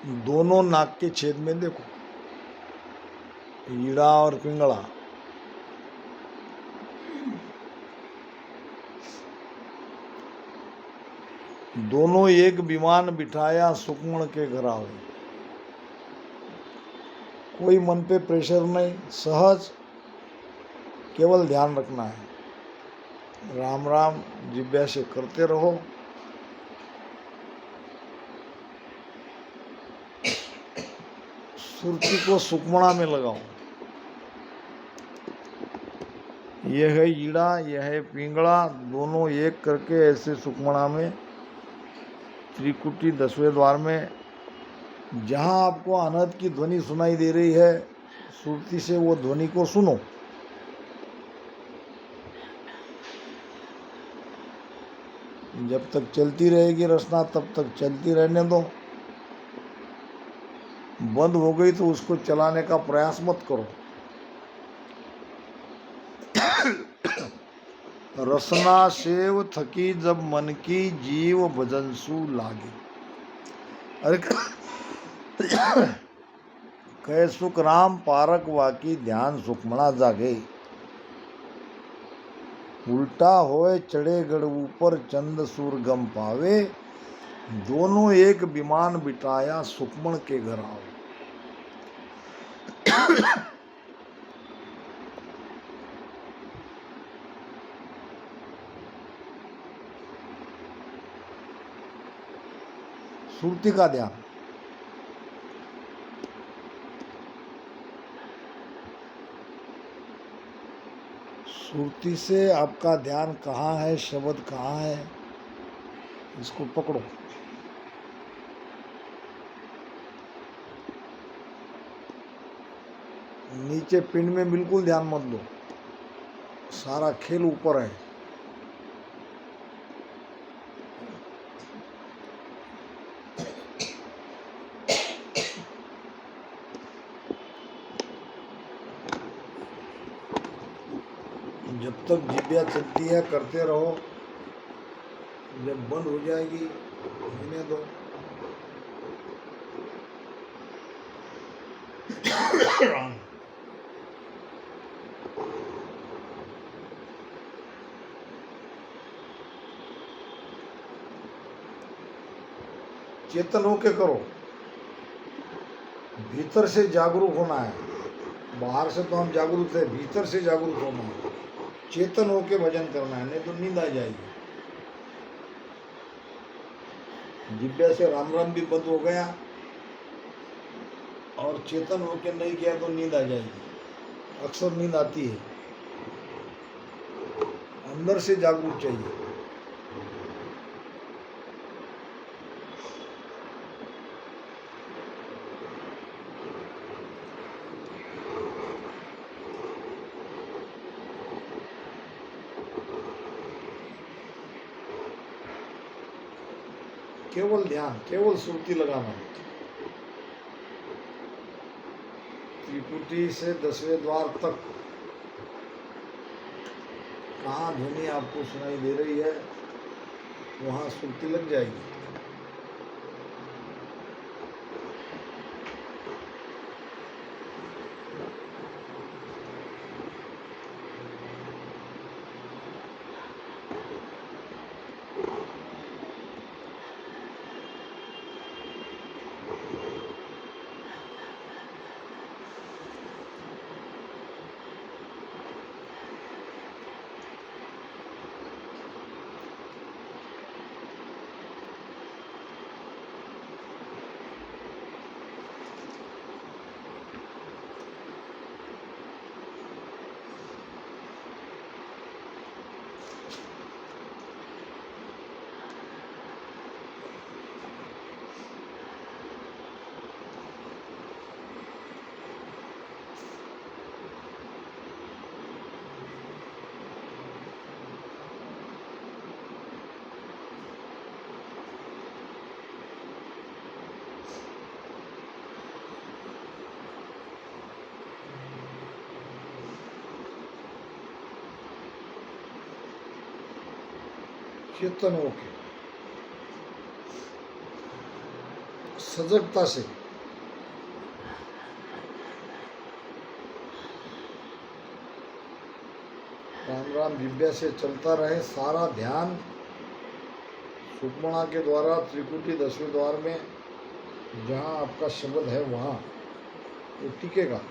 दोनों नाक के छेद में देखो, ईड़ा और पिंगला, दोनों एक विमान बिठाया सुक्ष्म के घरावे। कोई मन पे प्रेशर नहीं, सहज, केवल ध्यान रखना है। राम राम जिब्या से करते रहो। सुरती को सुक्मणा में लगाओ। यह है ईड़ा, यह है पिंगला, दोनों एक करके ऐसे सुक्मणा में त्रिकुटी 10वें द्वार में, जहां आपको अनहद की ध्वनि सुनाई दे रही है, सुरती से वो ध्वनि को सुनो। जब तक चलती रहेगी रचना तब तक चलती रहने दो। बंद हो गई तो उसको चलाने का प्रयास मत करो। रसना सेव थकी जब मन की जीव भजनसु लागे। अरे कहे सुख राम पारक वाकी ध्यान सुखमणा जागे। उल्टा होए चढ़े गढ़ ऊपर चंद सूर गम पावे। दोनों एक विमान बिठाया सुक्मण के घर आओ। सुरती का ध्यान। सुरती से आपका ध्यान कहाँ है, शब्द कहाँ है, इसको पकड़ो। नीचे पिंड में बिल्कुल ध्यान मत दो, सारा खेल ऊपर है। जब तक जिब्या चलती है करते रहो, जब बंद हो जाएगी होने दो। चेतन होके करो, भीतर से जागरूक होना है। बाहर से तो हम जागरूक है, भीतर से जागरूक होना है। चेतन होके भजन करना है, नहीं तो नींद आ जाएगी। जिब्या से राम राम भी बंद हो गया और चेतन होके नहीं किया तो नींद आ जाएगी। अक्सर नींद आती है, अंदर से जागरूक चाहिए। केवल ध्यान, केवल सुरती लगाना है। त्रिपुटी से 10वें द्वार तक कहाँ ध्वनि आपको सुनाई दे रही है, वहां सुरती लग जाएगी। चेतन होके सजगता से राम राम जिब्या से चलता रहे। सारा ध्यान सुषुम्ना के द्वारा त्रिकुटी 10वें द्वार में जहाँ आपका शब्द है वहाँ वो टिकेगा।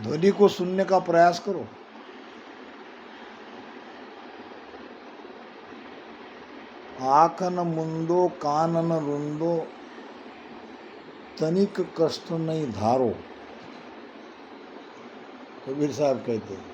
ध्वनि को सुनने का प्रयास करो। आखन मुंदो कानन रुंदो तनिक कष्ट नहीं धारो, कबीर साहब कहते हैं।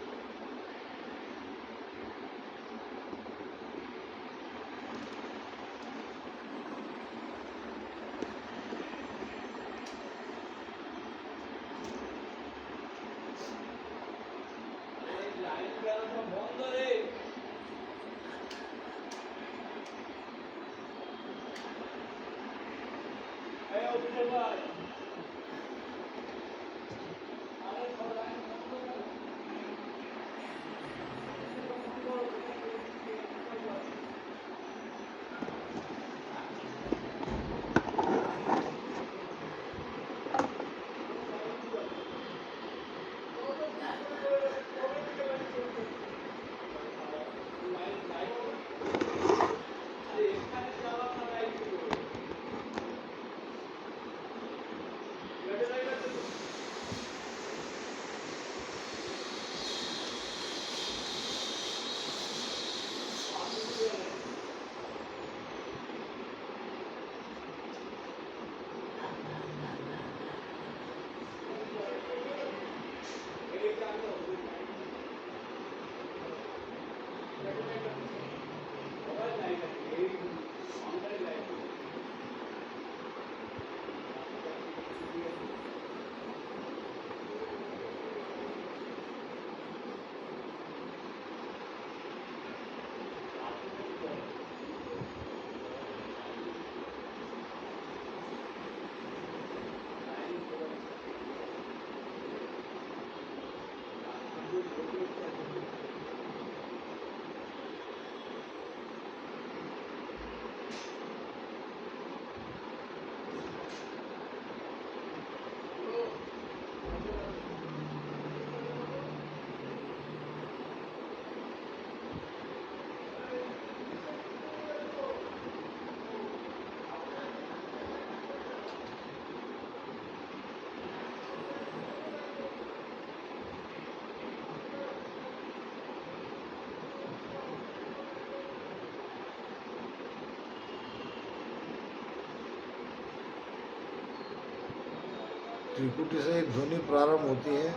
त्रिकुटी से एक ध्वनि प्रारंभ होती है।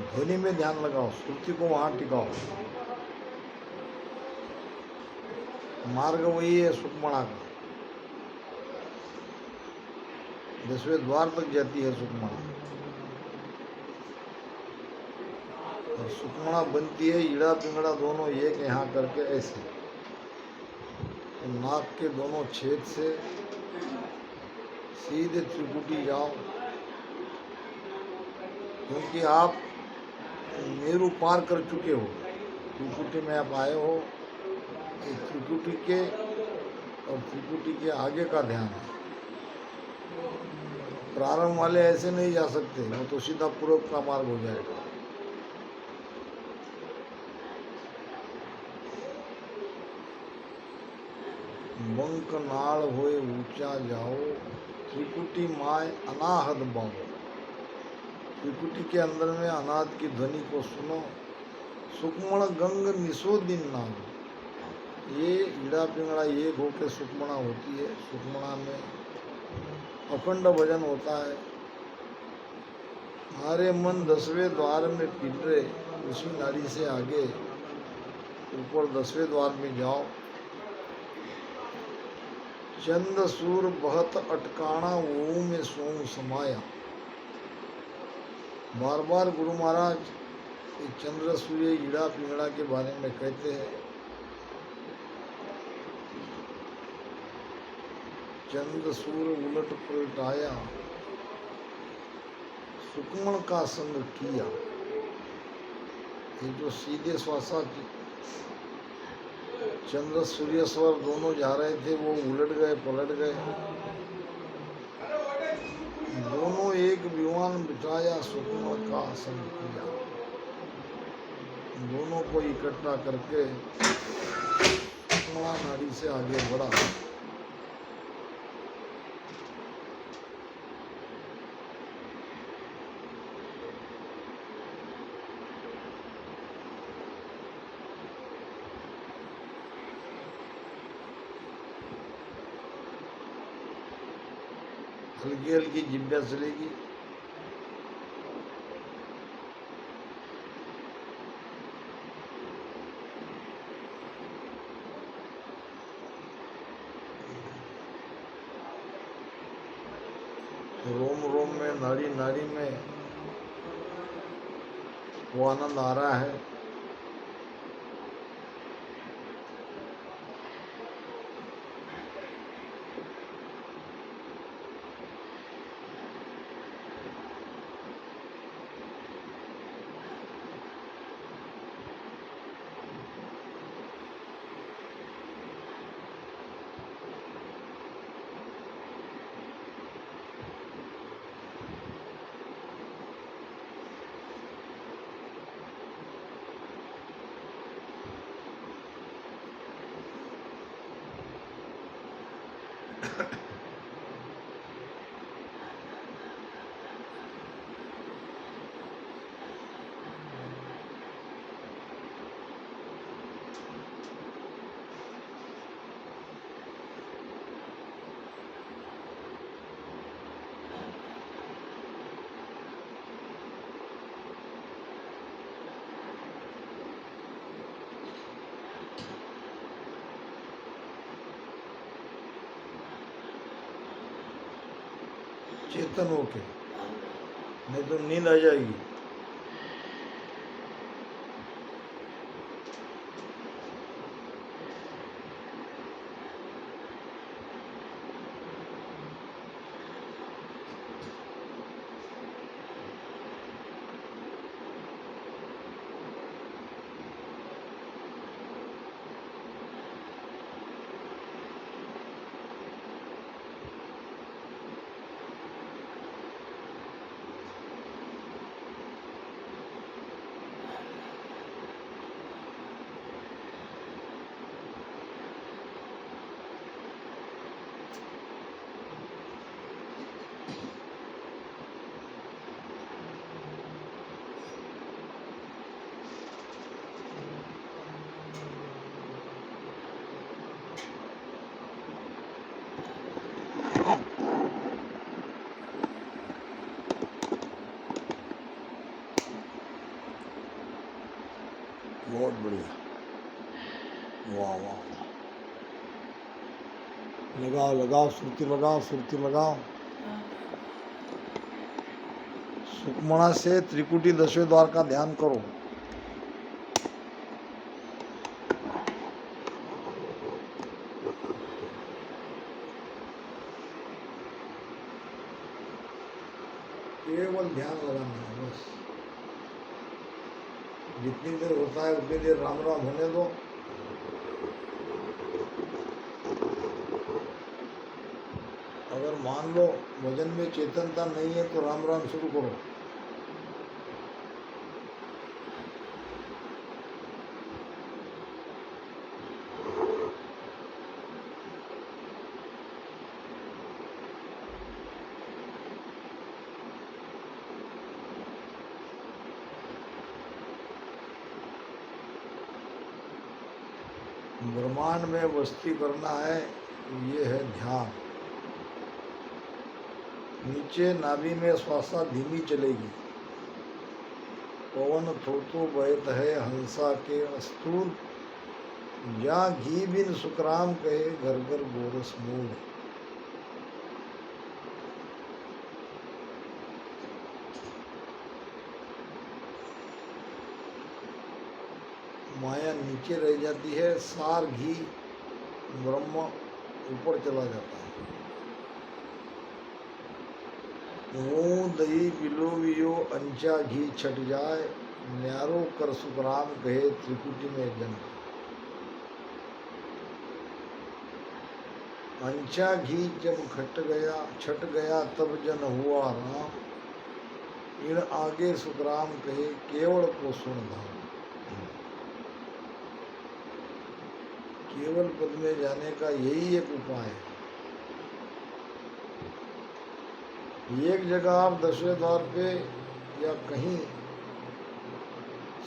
ध्वनि में ध्यान लगाओ, श्रुति को वहां टिकाओ। मार्ग वही है सुषुम्ना का, 10वें द्वार तक जाती है सुषुम्ना। और सुषुम्ना बनती है ईड़ा पिंगड़ा दोनों एक यहाँ करके ऐसे, तो नाक के दोनों छेद से सीधे त्रिकुटी जाओ। क्योंकि आप मेरु पार कर चुके हो, त्रिकुटी में आप आए हो। त्रिकुटी के और त्रिकुटी के आगे का ध्यान है। प्रारंभ वाले ऐसे नहीं जा सकते, वो तो सीधा पूर्व का मार्ग हो जाएगा। बंक नाल होए ऊंचा जाओ, त्रिकुटी माय अनाहद बाओ। त्रिकुटी के अंदर में अनाद की ध्वनि को सुनो। सुकमण गंग निशो दिन नाम। ये ईड़ा पिंगड़ा एक होके सुकमणा होती है। सुकमणा में अखंड भजन होता है। हमारे मन 10वें द्वार में पिंडरे, उसी नाड़ी से आगे ऊपर 10वें द्वार में जाओ। चंद सूर बहत अटकाना वो में सोम समाया। बार बार गुरु महाराज चंद्र सूर्य ईड़ा पिंगड़ा के बारे में कहते हैं। चंद सूर उलट पुलट आया, सुकमण का संग किया। ये जो सीधे श्वासा चंद्र सूर्य स्वर दोनों जा रहे थे, वो उलट गए पलट गए। दोनों एक विमान बिठाया, सुकमण का संग किया। दोनों को इकट्ठा करके सुकमणा नाड़ी से आगे बढ़ा। हल्की हल्की जिब्या चलेगी। रोम रोम में, नाड़ी नाड़ी में वो आनंद आ रहा है। चेतन होके, नहीं तो नींद आ जाएगी। बहुत बढ़िया, वाह वाह वाह। लगाओ लगाओ सुरती लगाओ, सुरती लगाओ। सुकमणा से त्रिकुटी 10वें द्वार का ध्यान करो। केवल ध्यान लगाना है बस। जितनी देर होता है उतनी देर राम राम होने दो। अगर मान लो भजन में चेतनता नहीं है तो राम राम शुरू करो। ब्रह्मांड में बस्ती करना है, ये है ध्यान। नीचे नाभि में श्वासा धीमी चलेगी। पवन थोतो बहत है हंसा के अस्तूल, या घी बिन सुखराम कहे घर घर गोरस मूल। माया नीचे रह जाती है, सार घी ब्रह्म ऊपर चला जाता है। वो दही बिलोवियो अंचा घी छट जाए, न्यारो कर सुखराम कहे त्रिकुटी में जन्म। अंचा घी जब छट गया तब जन हुआ राम, इन आगे सुखराम कहे केवल को सुन धाम। केवल पद में जाने का यही एक उपाय है। एक जगह आप 10वें द्वार पे या कहीं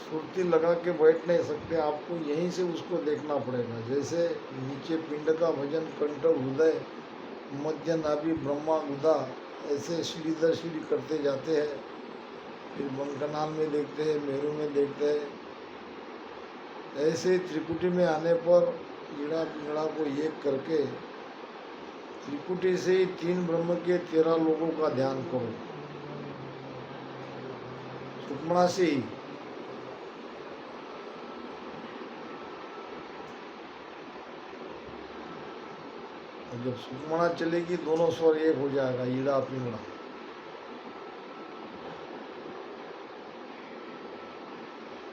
सुरती लगा के बैठ नहीं सकते, आपको यहीं से उसको देखना पड़ेगा। जैसे नीचे पिंड का भजन, कंठ हृदय, मध्य नाभि ब्रह्मा गुदा, ऐसे सीढ़ी दर सीढ़ी करते जाते हैं। फिर बंकनाल में देखते हैं, मेरू में देखते हैं। ऐसे त्रिकुटी में आने पर ईड़ा पिंगड़ा को एक करके त्रिकुटी से ही 3 ब्रह्म के 13 लोगों का ध्यान करो, सुषुम्ना से ही। जब सुषुम्ना चलेगी दोनों स्वर एक हो जाएगा, ईड़ा पिंगड़ा।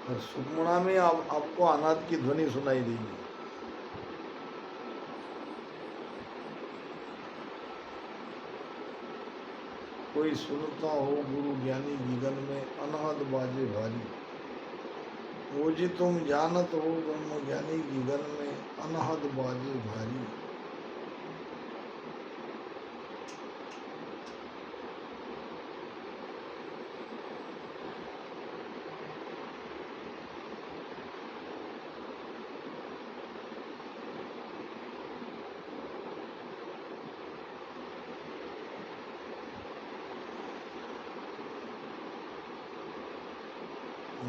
और सुषुम्ना में आपको अनाद की ध्वनि सुनाई देगी। कोई सुनता हो गुरु ज्ञानी गगन में, अनहद बाजे भारी। वो जी तुम जानत हो ब्रह्म ज्ञानी गगन में, अनहद बाजे भारी।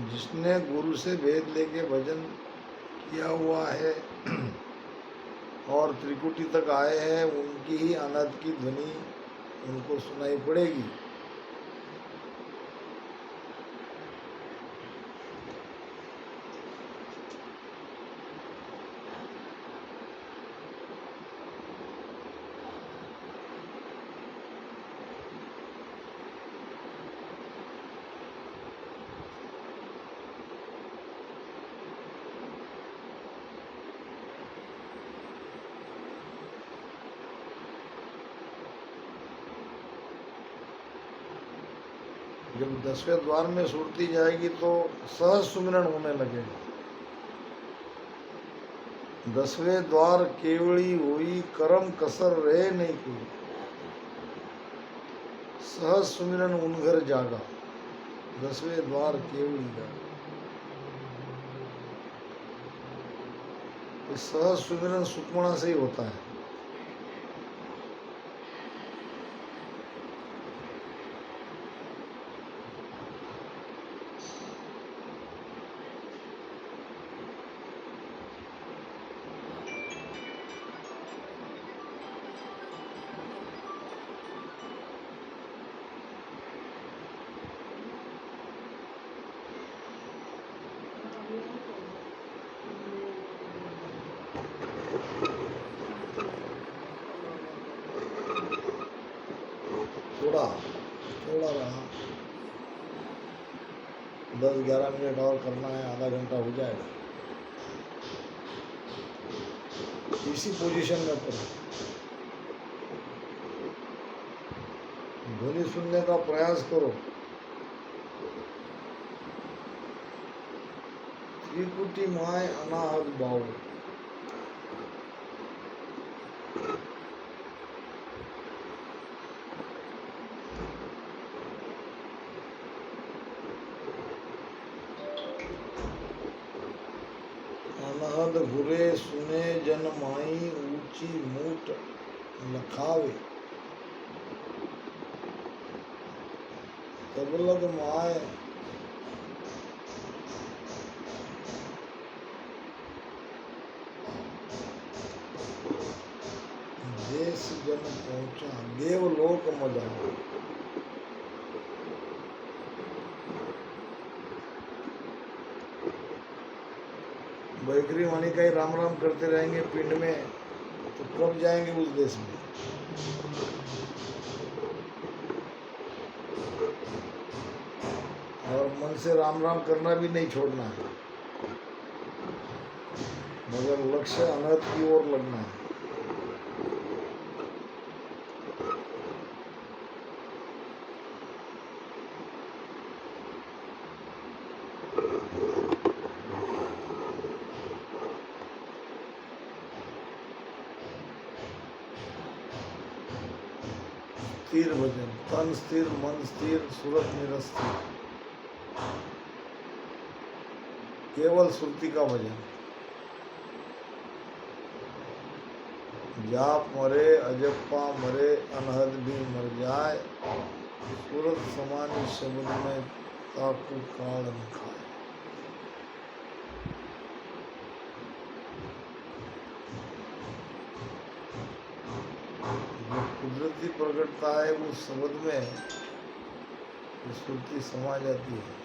जिसने गुरु से भेद लेके भजन किया हुआ है और त्रिकुटी तक आए हैं, उनकी ही अनहद की ध्वनि उनको सुनाई पड़ेगी। जब 10वें द्वार में सुरती जाएगी तो सहज सुमिरन होने लगेगा। 10वें द्वार केवड़ी हुई, करम कसर रहे नहीं कोई, सहज सुमिरन उन घर जागा। 10वें द्वार केवड़ी का तो सहज सुमिरन सुषुम्ना से ही होता है। थोड़ा रहा, 10-11 मिनट और करना है, आधा घंटा हो जाएगा। इसी पोजीशन में करो, ध्वनि सुनने का प्रयास करो। त्रिकुटी माय अनाहद बाऊ। अनहद घुरे सुने जन माई ऊंची मूठ लखावे, तबलग माए देश जन पहुंचा, देवलोक मजावे। बैकरी वाणी का ही राम राम करते रहेंगे पिंड में, तो कब जाएंगे उस देश में। और मन से राम राम करना भी नहीं छोड़ना है, मगर लक्ष्य अनहद की ओर लगना है। स्थिर भजन, तन स्थिर, मन स्थिर, सूरत निरस्थिर, केवल श्रुति का भजन। जाप मरे अजप्पा मरे, अनहद भी मर जाए, सूरत समानी शब्द में ताकू काल न खाए। जो कुदरती प्रकटता है उस शब्द में श्रुति समा जाती है।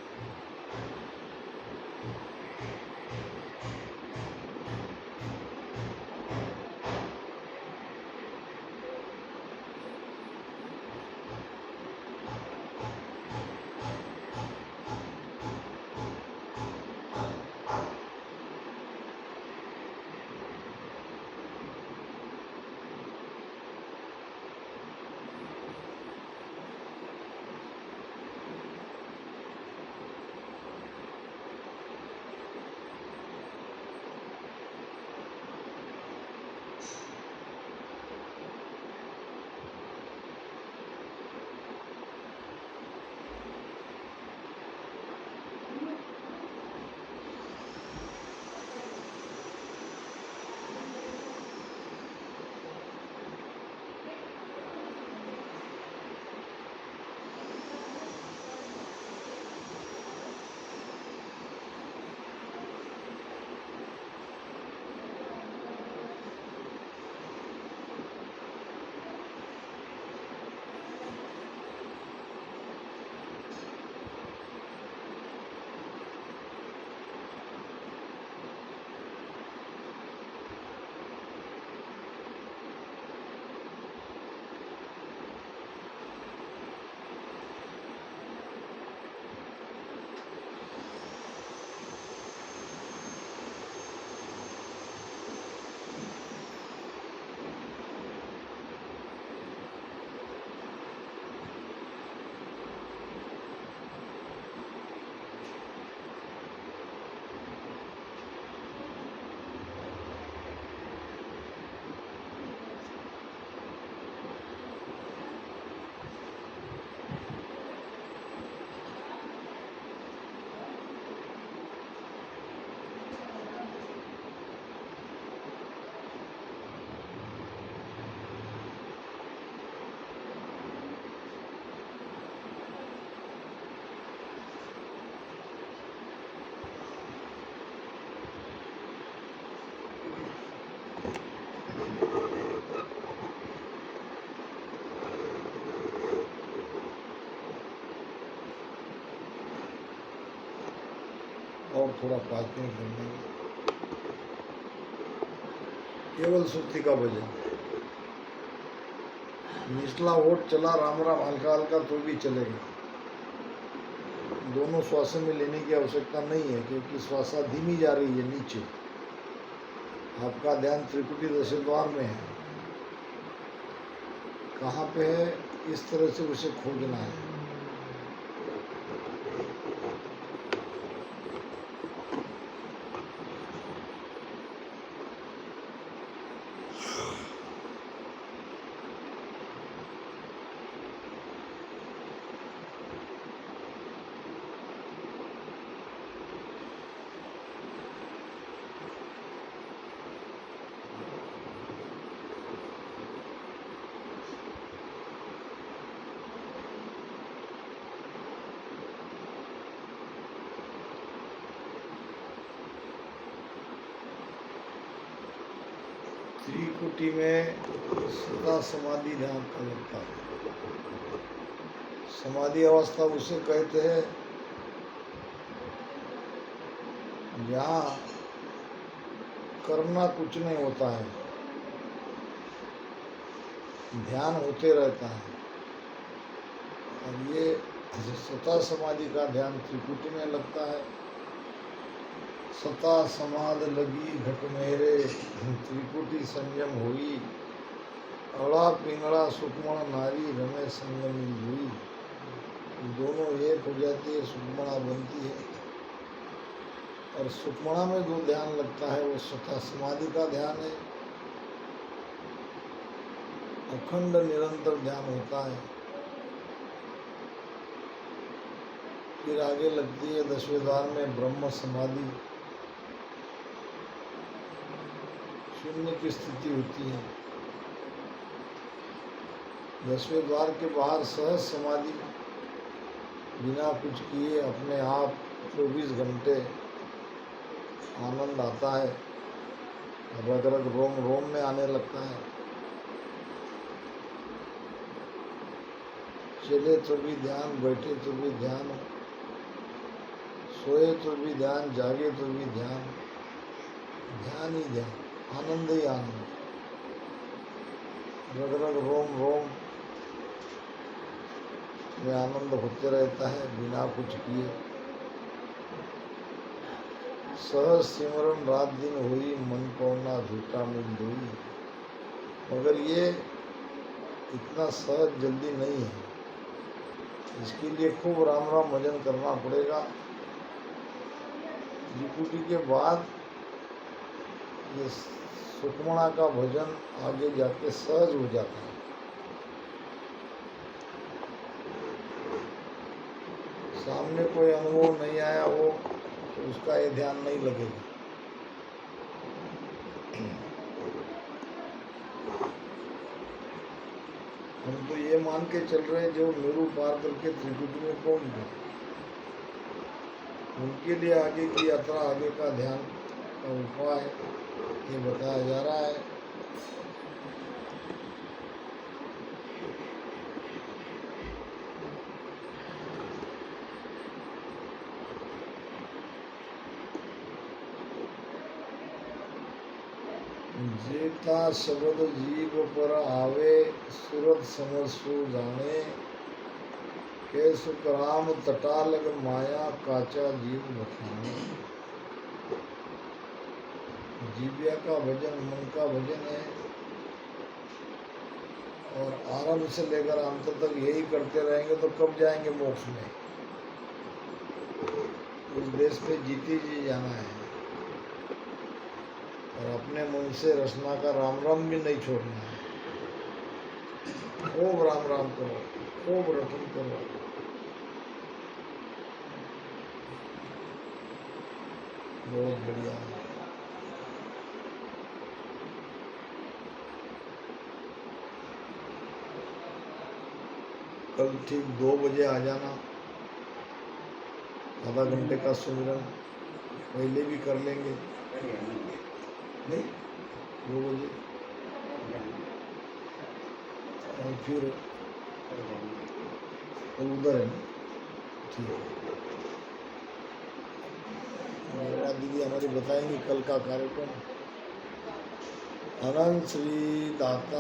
और थोड़ा 5 मिनट करने में केवल श्रुति का भजन। निचला ओट चला राम राम हल्का हल्का तो भी चलेगा। दोनों श्वासों में लेने की आवश्यकता नहीं है, क्योंकि श्वासा धीमी जा रही है नीचे। आपका ध्यान त्रिकुटी दशद्वार में है, कहाँ पे है इस तरह से उसे खोजना है। त्रिकुटी में सदा समाधि ध्यान का लगता है। समाधि अवस्था उसे कहते हैं जहाँ करना कुछ नहीं होता है, ध्यान होते रहता है। और ये सता समाधि का ध्यान त्रिकुटी में लगता है। सता समाध लगी घट मेरे, त्रिकुटी संयम हुई, अड़ा पिंगड़ा सुकमण नारी रमे संगमी हुई। दोनों एक हो जाती है, सुकमणा बनती है। और सुकमणा में जो ध्यान लगता है वो सता समाधि का ध्यान है। अखंड निरंतर ध्यान होता है। फिर आगे लगती है 10वें द्वार में ब्रह्म समाधि, शून्य की स्थिति होती है। 10वें द्वार के बाहर सहज समाधि, बिना कुछ किए अपने आप 24 घंटे आनंद आता है, रग रग रोम रोम में आने लगता है। चले तो भी ध्यान, बैठे तो भी ध्यान, सोए तो भी ध्यान, जागे तो भी ध्यान, ध्यान ही ध्यान, आनंद ही आनंद, रग रग रोम रोम में आनंद होते रहता है बिना कुछ किए। सहज सिमरन रात दिन हुई, मन पौना झूठा मिल हुई। मगर ये इतना सहज जल्दी नहीं है, इसके लिए खूब राम राम भजन करना पड़ेगा। त्रिकुटी के बाद ये सुकमणा का भजन आगे जाके सहज हो जाता है। सामने कोई अनुभव नहीं आया हो तो उसका ये ध्यान नहीं लगेगा। हम तो ये मान के चल रहे हैं जो मेरू पार करके त्रिकुटी में पहुंच गए, उनके लिए आगे की यात्रा, आगे का ध्यान का उपाय ये बताया जा रहा है। जेता शब्द जीव पर आवे, सूरत समझसु जाने, के सुखराम तटा लग माया, काचा जीव बखाने। जीव्या का भजन मन का भजन है, और आरंभ से लेकर अंत तक यही करते रहेंगे तो कब जाएंगे मोक्ष में। उस देश में जीते जी जाना है, और अपने मन से रचना का राम राम भी नहीं छोड़ना है। खूब राम राम करो, खूब रटन करो। बहुत बढ़िया है। कल ठीक 2 बजे आ जाना, आधा घंटे का सुमिरन पहले भी कर लेंगे। नहीं 2 बजे, और फिर उधर है ना, ठीक है। मेरा दीदी हमारी बताएंगी कल का कार्यक्रम। अनंत श्री दाता